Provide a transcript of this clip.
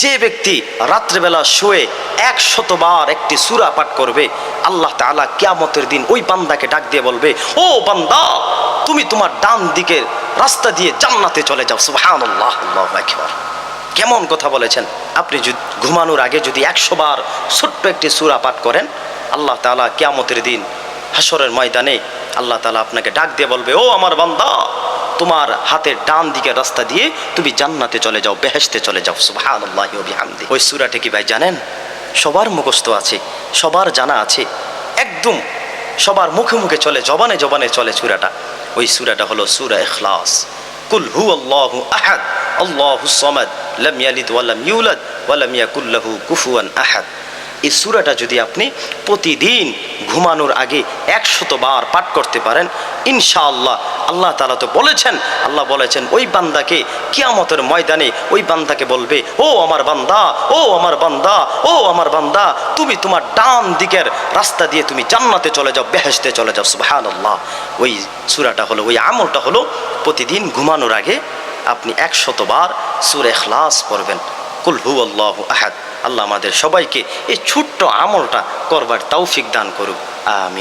যে ব্যক্তি রাত্রেবেলা শুয়ে 100 বার একটি সূরা পাঠ করবে, আল্লাহ তাআলা কিয়ামতের দিন ওই বান্দাকে ডাক দিয়ে বলবে, ও বান্দা, তুমি তোমার ডান দিকের রাস্তা দিয়ে জান্নাতে চলে যাও। সুবহানাল্লাহ, আল্লাহু আকবার। কেমন কথা বলেছেন আপনি! ঘুমানোর আগে যদি 100 বার ছোট্ট একটি সূরা পাঠ করেন, আল্লাহ তাআলা কিয়ামতের দিন হাসরের ময়দানে আল্লাহ তাআলা আপনাকে ডাক দিয়ে বলবে, ও আমার বান্দা, তোমার হাতের ডান দিকের রাস্তা দিয়ে তুমি জান্নাতে চলে যাও, বেহেশতে চলে যাও। সুবহানাল্লাহি ওয়া বিহামদিহি। ওই সূরাটা কি ভাই জানেন? সবার মুখস্থ আছে, সবার জানা আছে, একদম সবার মুখে মুখে চলে, জবানে জবানে চলে সূরাটা। ওই সূরাটা হলো সূরা ইখলাস। কুল হুয়াল্লাহু আহাদ আল্লাহুস সামাদ লাম ইয়ালিদ ওয়া লাম ইউলাদ ওয়া লাম ইয়াকুল লাহু কুফুয়ান আহাদ। এই সূরাটা যদি আপনি প্রতিদিন ঘুমানোর আগে 100 বার পাঠ করতে পারেন, ইনশাআল্লাহ, আল্লাহ তাআলা তো বলেছেন, আল্লাহ বলেছেন ওই বান্দাকে কিয়ামতের ময়দানে ওই বান্দাকে বলবে, ও আমার বান্দা, ও আমার বান্দা, ও আমার বান্দা, তুমি তোমার ডান দিকের রাস্তা দিয়ে তুমি জান্নাতে চলে যাও, বেহেশতে চলে যাও। সুবহানাল্লাহ। ওই সূরাটা হলো, ওই আমলটা হলো প্রতিদিন ঘুমানোর আগে আপনি 100 বার সূরা ইখলাস পড়বেন। কুল হুয়াল্লাহু আহাদ। আল্লাহ আমাদের সবাইকে এই ছোট্ট আমলটা করবার তৌফিক দান করুক। আমিন।